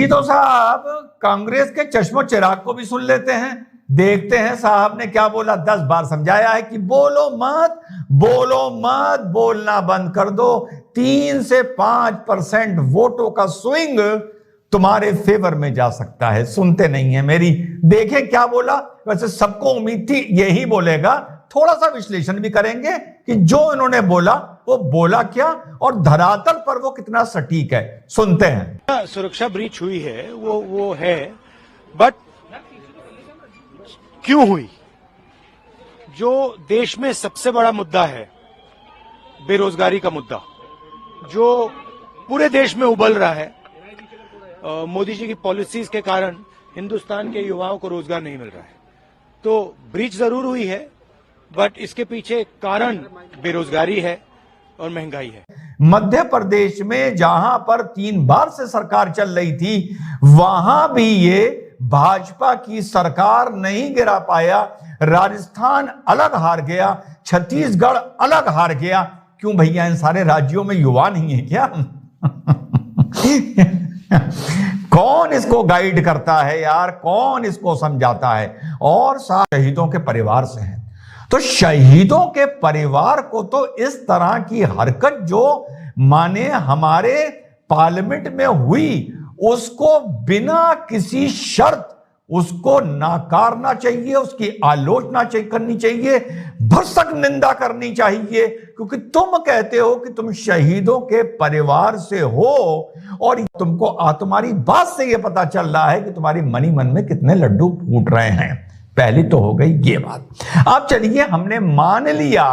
जी तो साहब कांग्रेस के चश्मो चिराग को भी सुन लेते हैं, देखते हैं साहब ने क्या बोला। 10 बार समझाया है कि बोलो मत, बोलो मत, बोलना बंद कर दो। 3 से 5% वोटों का स्विंग तुम्हारे फेवर में जा सकता है। सुनते नहीं है मेरी। देखें क्या बोला। वैसे सबको उम्मीद थी यही बोलेगा। थोड़ा सा विश्लेषण भी करेंगे कि जो इन्होंने बोला वो बोला क्या और धरातल पर वो कितना सटीक है। सुनते हैं। सुरक्षा ब्रीच हुई है वो है, बट क्यों हुई? जो देश में सबसे बड़ा मुद्दा है, बेरोजगारी का मुद्दा, जो पूरे देश में उबल रहा है, मोदी जी की पॉलिसीज के कारण हिंदुस्तान के युवाओं को रोजगार नहीं मिल रहा है। तो ब्रीच जरूर हुई है, बट इसके पीछे कारण बेरोजगारी है और महंगाई है। मध्य प्रदेश में जहां पर 3 बार से सरकार चल रही थी, वहां भी ये भाजपा की सरकार नहीं गिरा पाया। राजस्थान अलग हार गया, छत्तीसगढ़ अलग हार गया। क्यों भैया, इन सारे राज्यों में युवा नहीं है क्या? कौन इसको गाइड करता है यार? कौन इसको समझाता है? और शहीदों के परिवार से हैं, तो शहीदों के परिवार को तो इस तरह की हरकत जो माने हमारे पार्लियामेंट में हुई, उसको बिना किसी शर्त उसको नकारना चाहिए, उसकी आलोचना करनी चाहिए, भरसक निंदा करनी चाहिए। क्योंकि तुम कहते हो कि तुम शहीदों के परिवार से हो और तुमको तुम्हारी बात से यह पता चल रहा है कि तुम्हारी मनी मन में कितने लड्डू फूट रहे हैं। पहली तो हो गई ये बात। अब चलिए, हमने मान लिया,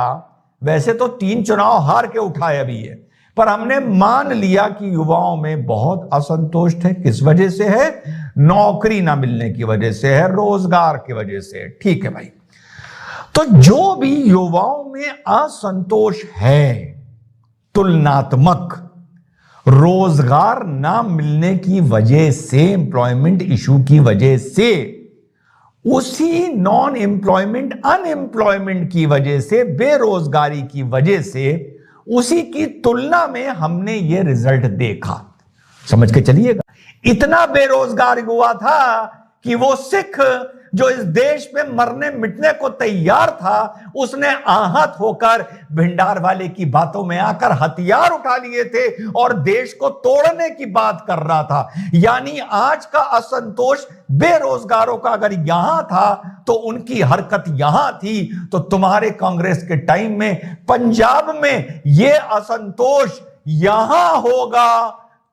वैसे तो 3 चुनाव हार के उठाए अभी है, पर हमने मान लिया कि युवाओं में बहुत असंतोष है। किस वजह से है? नौकरी ना मिलने की वजह से है, रोजगार की वजह से है। ठीक है भाई, तो जो भी युवाओं में असंतोष है, तुलनात्मक रोजगार ना मिलने की वजह से, एम्प्लॉयमेंट इशू की वजह से, उसी नॉन एम्प्लॉयमेंट अनएम्प्लॉयमेंट की वजह से, बेरोजगारी की वजह से, उसी की तुलना में हमने ये रिजल्ट देखा। समझ के चलिएगा, इतना बेरोजगार हुआ था कि वो सिख जो इस देश में मरने मिटने को तैयार था, उसने आहत होकर भिंडार वाले की बातों में आकर हथियार उठा लिए थे और देश को तोड़ने की बात कर रहा था। यानी आज का असंतोष बेरोजगारों का अगर यहां था तो उनकी हरकत यहां थी। तो तुम्हारे कांग्रेस के टाइम में पंजाब में यह असंतोष यहां होगा,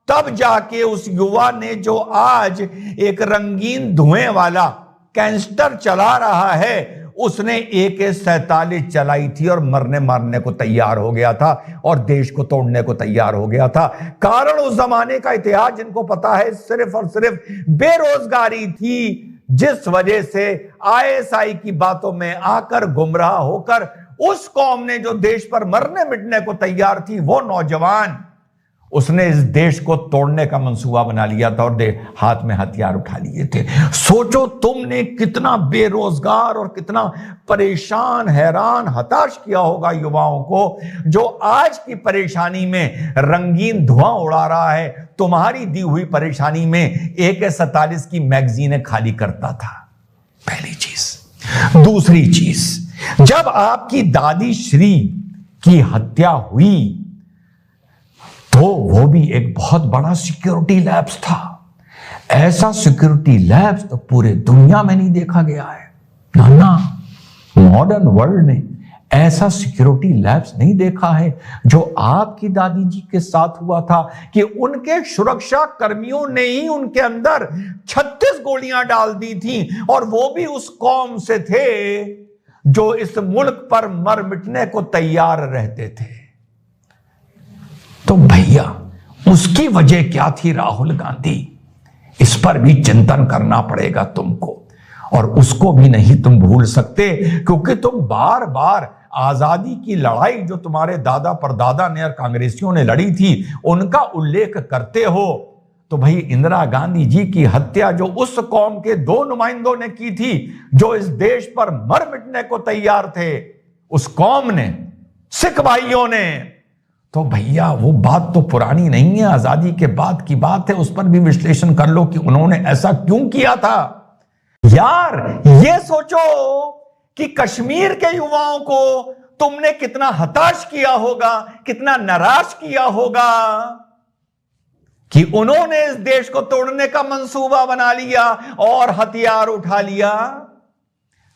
तब जाके उस युवा ने जो आज एक रंगीन धुएं वाला कैंस्टर चला रहा है, उसने AK-47 चलाई थी और मरने मारने को तैयार हो गया था और देश को तोड़ने को तैयार हो गया था। कारण उस जमाने का इतिहास जिनको पता है, सिर्फ और सिर्फ बेरोजगारी थी, जिस वजह से ISI की बातों में आकर गुमराह होकर उस कौम ने जो देश पर मरने मिटने को तैयार थी, वो नौजवान, उसने इस देश को तोड़ने का मंसूबा बना लिया था और हाथ में हथियार उठा लिए थे। सोचो तुमने कितना बेरोजगार और कितना परेशान, हैरान, हताश किया होगा युवाओं को, जो आज की परेशानी में रंगीन धुआं उड़ा रहा है, तुम्हारी दी हुई परेशानी में AK-47 की मैगजीनें खाली करता था। पहली चीज। दूसरी चीज, जब आपकी दादी श्री की हत्या हुई तो वो भी एक बहुत बड़ा सिक्योरिटी लैब्स था। ऐसा सिक्योरिटी लैब्स तो पूरे दुनिया में नहीं देखा गया है। ना, मॉडर्न वर्ल्ड ने ऐसा सिक्योरिटी लैब्स नहीं देखा है जो आपकी दादी जी के साथ हुआ था, कि उनके सुरक्षा कर्मियों ने ही उनके अंदर 36 गोलियां डाल दी थी, और वो भी उस कौम से थे जो इस मुल्क पर मर मिटने को तैयार रहते थे। तो भैया, उसकी वजह क्या थी राहुल गांधी? इस पर भी चिंतन करना पड़ेगा तुमको, और उसको भी नहीं तुम भूल सकते, क्योंकि तुम बार बार आजादी की लड़ाई जो तुम्हारे दादा परदादा ने और कांग्रेसियों ने लड़ी थी, उनका उल्लेख करते हो। तो भाई, इंदिरा गांधी जी की हत्या जो उस कौम के 2 नुमाइंदों ने की थी, जो इस देश पर मर मिटने को तैयार थे, उस कौम ने, सिख भाइयों ने, तो भैया वो बात तो पुरानी नहीं है, आजादी के बाद की बात है। उस पर भी विश्लेषण कर लो कि उन्होंने ऐसा क्यों किया था। यार ये सोचो कि कश्मीर के युवाओं को तुमने कितना हताश किया होगा, कितना निराश किया होगा कि उन्होंने इस देश को तोड़ने का मंसूबा बना लिया और हथियार उठा लिया।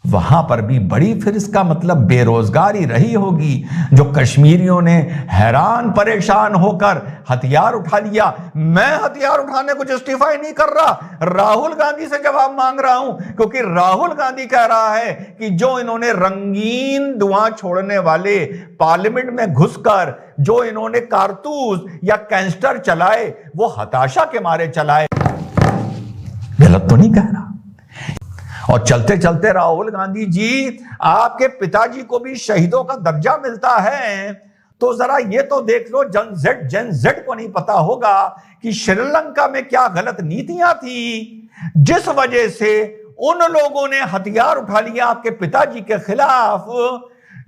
वहां पर भी बड़ी फिर इसका मतलब बेरोजगारी रही होगी, जो कश्मीरियों ने हैरान परेशान होकर हथियार उठा लिया। मैं हथियार उठाने को जस्टिफाई नहीं कर रहा, राहुल गांधी से जवाब मांग रहा हूं, क्योंकि राहुल गांधी कह रहा है कि जो इन्होंने रंगीन धुआं छोड़ने वाले पार्लियामेंट में घुसकर जो इन्होंने कारतूस या कैंस्टर चलाए वो हताशा के मारे चलाए। गलत तो नहीं कह रहा। और चलते चलते राहुल गांधी जी, आपके पिताजी को भी शहीदों का दर्जा मिलता है, तो जरा ये तो देख लो, जेन जेड को नहीं पता होगा कि श्रीलंका में क्या गलत नीतियां थी जिस वजह से उन लोगों ने हथियार उठा लिया आपके पिताजी के खिलाफ,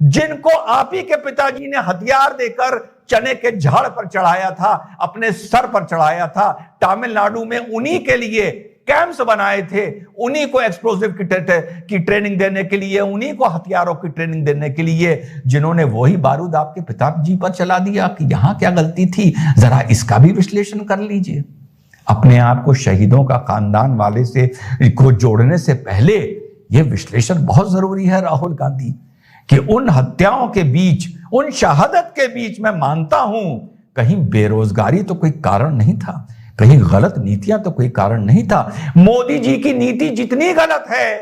जिनको आप ही के पिताजी ने हथियार देकर चने के झाड़ पर चढ़ाया था, अपने सर पर चढ़ाया था। तमिलनाडु में उन्हीं के लिए कैंप्स बनाए थे, उन्हीं को एक्सप्लोसिव की ट्रेनिंग देने के लिए, उन्हीं को हथियारों की ट्रेनिंग देने के लिए, जिन्होंने वही बारूद आपके पिताजी पर चला दिया। कि यहां क्या गलती थी, जरा इसका भी विश्लेषण कर लीजिए। अपने आप को शहीदों का खानदान वाले से को जोड़ने से पहले यह विश्लेषण बहुत जरूरी है राहुल गांधी, कि उन हत्याओं के बीच, उन शहादत के बीच मैं मानता हूं कहीं बेरोजगारी तो कोई कारण नहीं था, कहीं गलत नीतियां तो कोई कारण नहीं था। मोदी जी की नीति जितनी गलत है,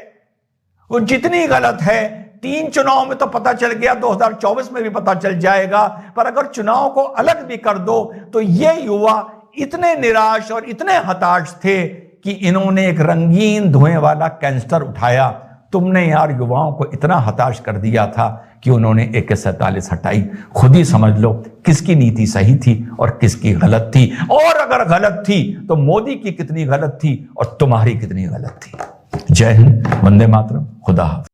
वो जितनी गलत है, 3 चुनाव में तो पता चल गया, 2024 में भी पता चल जाएगा। पर अगर चुनाव को अलग भी कर दो तो ये युवा इतने निराश और इतने हताश थे कि इन्होंने एक रंगीन धुएं वाला कैंस्टर उठाया। तुमने यार युवाओं को इतना हताश कर दिया था कि उन्होंने AK-47 हटाई। खुद ही समझ लो किसकी नीति सही थी और किसकी गलत थी, और अगर गलत थी तो मोदी की कितनी गलत थी और तुम्हारी कितनी गलत थी। जय हिंद, वंदे मातरम, खुदा हाफिज।